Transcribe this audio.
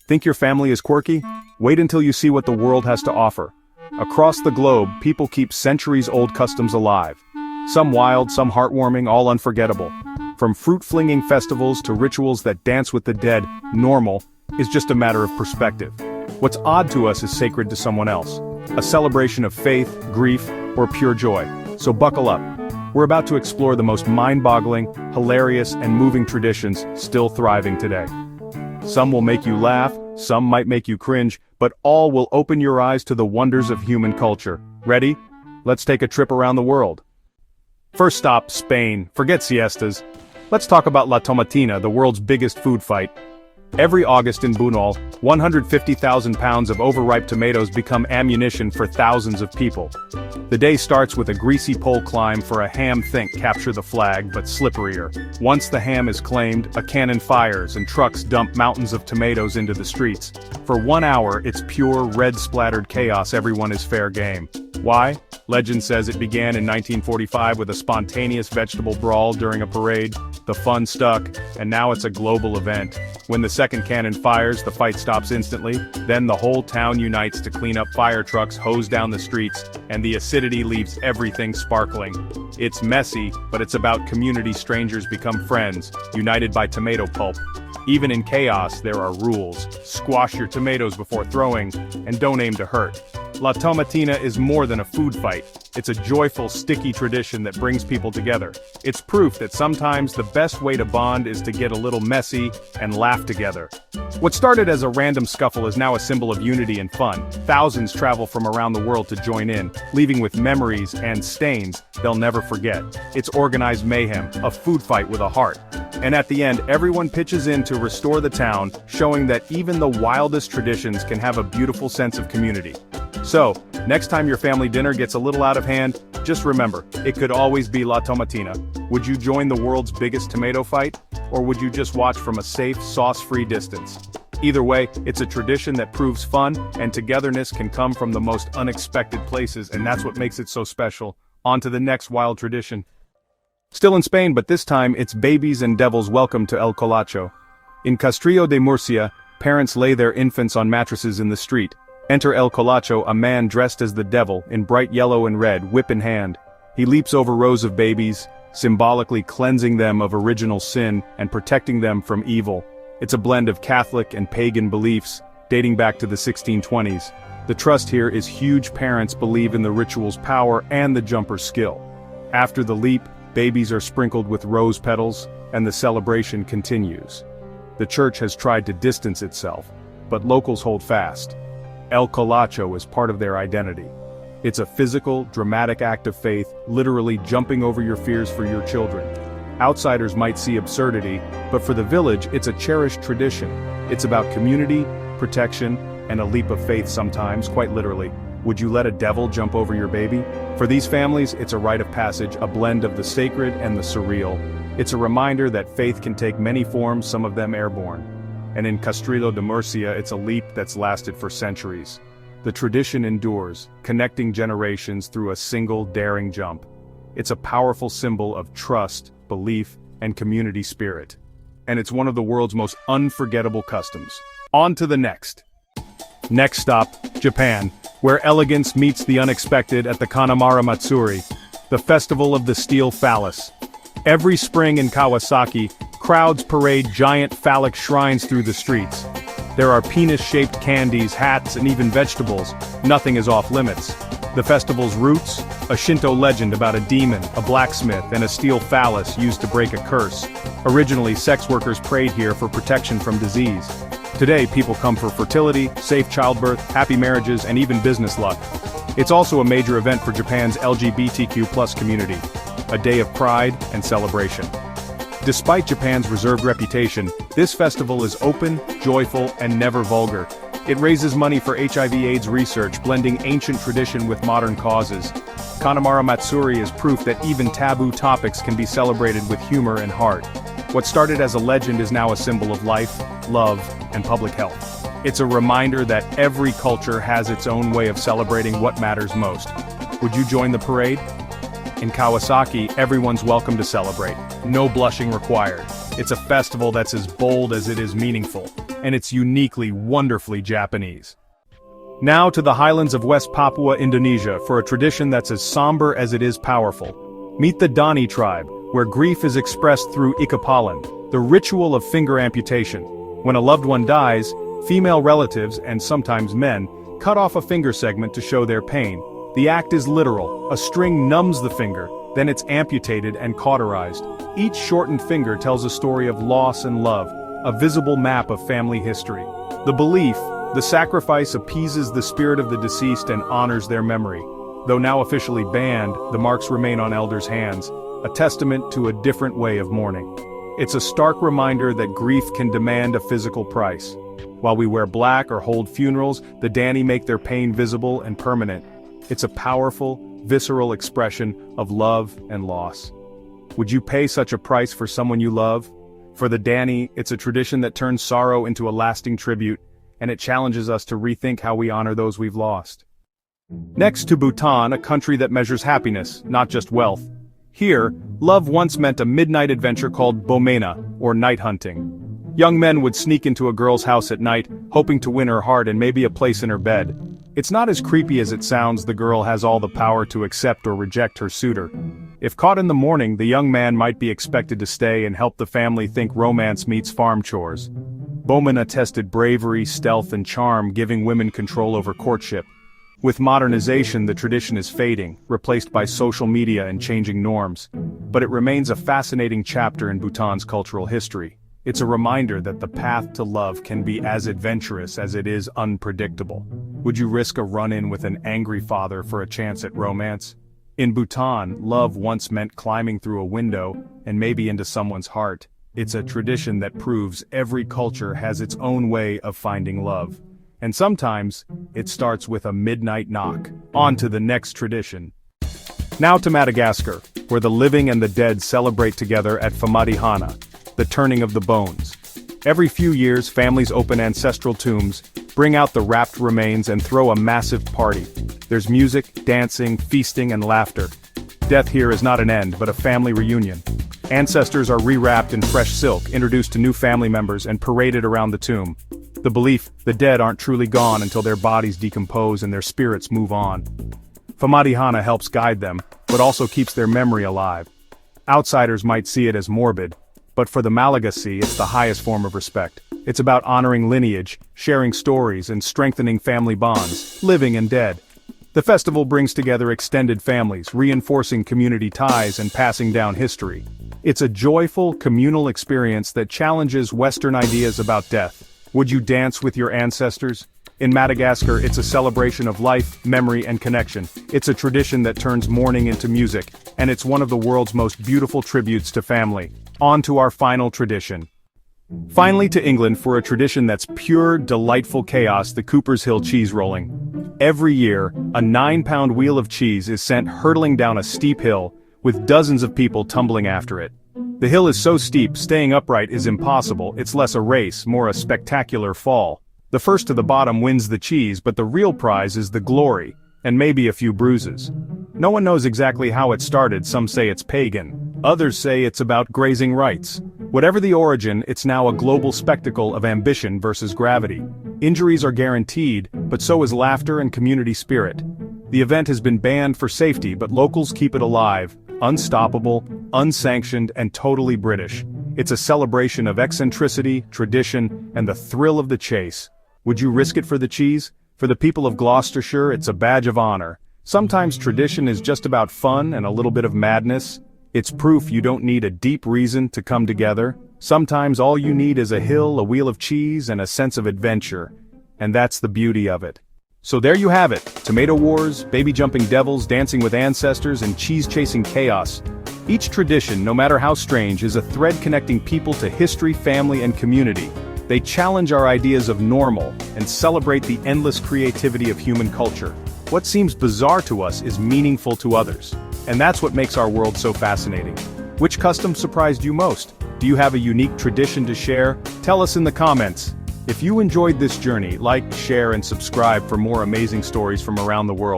Think your family is quirky? Wait until you see what the world has to offer. Across the globe, people keep centuries-old customs alive. Some wild, some heartwarming, all unforgettable. From fruit-flinging festivals to rituals that dance with the dead, normal is just a matter of perspective. What's odd to us is sacred to someone else. A celebration of faith, grief, or pure joy. So buckle up. We're about to explore the most mind-boggling, hilarious, and moving traditions still thriving today. Some will make you laugh, some might make you cringe, but all will open your eyes to the wonders of human culture. Ready? Let's take a trip around the world. First stop, Spain. Forget siestas. Let's talk about La Tomatina, the world's biggest food fight. Every August in Buñol, 150,000 pounds of overripe tomatoes become ammunition for thousands of people. The day starts with a greasy pole climb for a ham think capture the flag, but slipperier. Once the ham is claimed, a cannon fires and trucks dump mountains of tomatoes into the streets. For 1 hour, it's pure red-splattered chaos. Everyone is fair game. Why? Legend says it began in 1945 with a spontaneous vegetable brawl during a parade. The fun stuck, and now it's a global event. When the second cannon fires, the fight stops instantly, then the whole town unites to clean up. Fire trucks hose down the streets, and the acidity leaves everything sparkling. It's messy, but it's about community. Strangers become friends, united by tomato pulp. Even in chaos, there are rules. Squash your tomatoes before throwing, and don't aim to hurt. La Tomatina is more than a food fight. It's a joyful, sticky tradition that brings people together. It's proof that sometimes the best way to bond is to get a little messy and laugh together. What started as a random scuffle is now a symbol of unity and fun. Thousands travel from around the world to join in, leaving with memories and stains they'll never forget. It's organized mayhem, a food fight with a heart. And at the end, everyone pitches in to restore the town, showing that even the wildest traditions can have a beautiful sense of community. So, next time your family dinner gets a little out of hand, just remember, it could always be La Tomatina. Would you join the world's biggest tomato fight? Or would you just watch from a safe, sauce-free distance? Either way, it's a tradition that proves fun, and togetherness can come from the most unexpected places, and that's what makes it so special. On to the next wild tradition. Still in Spain, but this time it's babies and devils welcome to El Colacho. In Castrillo de Murcia, parents lay their infants on mattresses in the street. Enter El Colacho, a man dressed as the devil, in bright yellow and red, whip in hand. He leaps over rows of babies, symbolically cleansing them of original sin and protecting them from evil. It's a blend of Catholic and pagan beliefs, dating back to the 1620s. The trust here is huge. Parents believe in the ritual's power and the jumper's skill. After the leap, babies are sprinkled with rose petals, and the celebration continues. The church has tried to distance itself, but locals hold fast. El Colacho is part of their identity. It's a physical, dramatic act of faith, literally jumping over your fears for your children. Outsiders might see absurdity, but for the village, it's a cherished tradition. It's about community, protection, and a leap of faith sometimes, quite literally. Would you let a devil jump over your baby? For these families, it's a rite of passage, a blend of the sacred and the surreal. It's a reminder that faith can take many forms, some of them airborne. And in Castrillo de Murcia, it's a leap that's lasted for centuries. The tradition endures, connecting generations through a single daring jump. It's a powerful symbol of trust, belief, and community spirit. And it's one of the world's most unforgettable customs. On to the next. Next stop, Japan, where elegance meets the unexpected at the Kanamara Matsuri, the festival of the steel phallus. Every spring in Kawasaki, crowds parade giant phallic shrines through the streets. There are penis-shaped candies, hats, and even vegetables. Nothing is off limits. The festival's roots? A Shinto legend about a demon, a blacksmith, and a steel phallus used to break a curse. Originally, sex workers prayed here for protection from disease. Today, people come for fertility, safe childbirth, happy marriages, and even business luck. It's also a major event for Japan's LGBTQ+ community. A day of pride and celebration. Despite Japan's reserved reputation, this festival is open, joyful, and never vulgar. It raises money for HIV/AIDS research, blending ancient tradition with modern causes. Kanamara Matsuri is proof that even taboo topics can be celebrated with humor and heart. What started as a legend is now a symbol of life, love, and public health. It's a reminder that every culture has its own way of celebrating what matters most. Would you join the parade? In Kawasaki, everyone's welcome to celebrate. No blushing required. It's a festival that's as bold as it is meaningful. and it's uniquely, wonderfully Japanese. Now to the highlands of West Papua, Indonesia, for a tradition that's as somber as it is powerful. Meet the Dani tribe, where grief is expressed through ikapalan, the ritual of finger amputation. When a loved one dies, female relatives, and sometimes men, cut off a finger segment to show their pain. The act is literal. A string numbs the finger, then it's amputated and cauterized. Each shortened finger tells a story of loss and love, a visible map of family history. The belief, the sacrifice appeases the spirit of the deceased and honors their memory. Though now officially banned, the marks remain on elders' hands, a testament to a different way of mourning. It's a stark reminder that grief can demand a physical price. While we wear black or hold funerals, the Dani make their pain visible and permanent. It's a powerful, visceral expression of love and loss. Would you pay such a price for someone you love? For the Dani, it's a tradition that turns sorrow into a lasting tribute, and it challenges us to rethink how we honor those we've lost. Next to Bhutan, a country that measures happiness, not just wealth. Here, love once meant a midnight adventure called Bomena, or night hunting. Young men would sneak into a girl's house at night, hoping to win her heart and maybe a place in her bed. It's not as creepy as it sounds. The girl has all the power to accept or reject her suitor. If caught in the morning, the young man might be expected to stay and help the family think romance meets farm chores. Bomena tested bravery, stealth, and charm, giving women control over courtship. With modernization, the tradition is fading, replaced by social media and changing norms. But it remains a fascinating chapter in Bhutan's cultural history. It's a reminder that the path to love can be as adventurous as it is unpredictable. Would you risk a run-in with an angry father for a chance at romance? In Bhutan, love once meant climbing through a window and maybe into someone's heart. It's a tradition that proves every culture has its own way of finding love. And sometimes, it starts with a midnight knock. On to the next tradition. Now to Madagascar, where the living and the dead celebrate together at Famadihana, the turning of the bones. Every few years, families open ancestral tombs, bring out the wrapped remains and throw a massive party. There's music, dancing, feasting, and laughter. Death here is not an end, but a family reunion. Ancestors are rewrapped in fresh silk, introduced to new family members, and paraded around the tomb. The belief, the dead aren't truly gone until their bodies decompose and their spirits move on. Famadihana helps guide them, but also keeps their memory alive. Outsiders might see it as morbid, but for the Malagasy, it's the highest form of respect. It's about honoring lineage, sharing stories, and strengthening family bonds, living and dead. The festival brings together extended families, reinforcing community ties and passing down history. It's a joyful, communal experience that challenges Western ideas about death. Would you dance with your ancestors? In Madagascar, it's a celebration of life, memory, and connection. It's a tradition that turns mourning into music, and it's one of the world's most beautiful tributes to family. On to our final tradition. Finally to England for a tradition that's pure, delightful chaos, the Cooper's Hill cheese rolling. Every year, a 9-pound wheel of cheese is sent hurtling down a steep hill, with dozens of people tumbling after it. The hill is so steep, staying upright is impossible. It's less a race, more a spectacular fall. The first to the bottom wins the cheese, but the real prize is the glory, and maybe a few bruises. No one knows exactly how it started. Some say it's pagan. Others say it's about grazing rights. Whatever the origin, it's now a global spectacle of ambition versus gravity. Injuries are guaranteed, but so is laughter and community spirit. The event has been banned for safety, but locals keep it alive, unstoppable, unsanctioned, and totally British. It's a celebration of eccentricity, tradition, and the thrill of the chase. Would you risk it for the cheese? For the people of Gloucestershire, it's a badge of honor. Sometimes tradition is just about fun and a little bit of madness. It's proof you don't need a deep reason to come together. Sometimes all you need is a hill, a wheel of cheese, and a sense of adventure. And that's the beauty of it. So there you have it. Tomato wars, baby-jumping devils, dancing with ancestors, and cheese-chasing chaos. Each tradition, no matter how strange, is a thread connecting people to history, family, and community. They challenge our ideas of normal and celebrate the endless creativity of human culture. What seems bizarre to us is meaningful to others. And that's what makes our world so fascinating. Which custom surprised you most? Do you have a unique tradition to share? Tell us in the comments. If you enjoyed this journey, like, share, and subscribe for more amazing stories from around the world.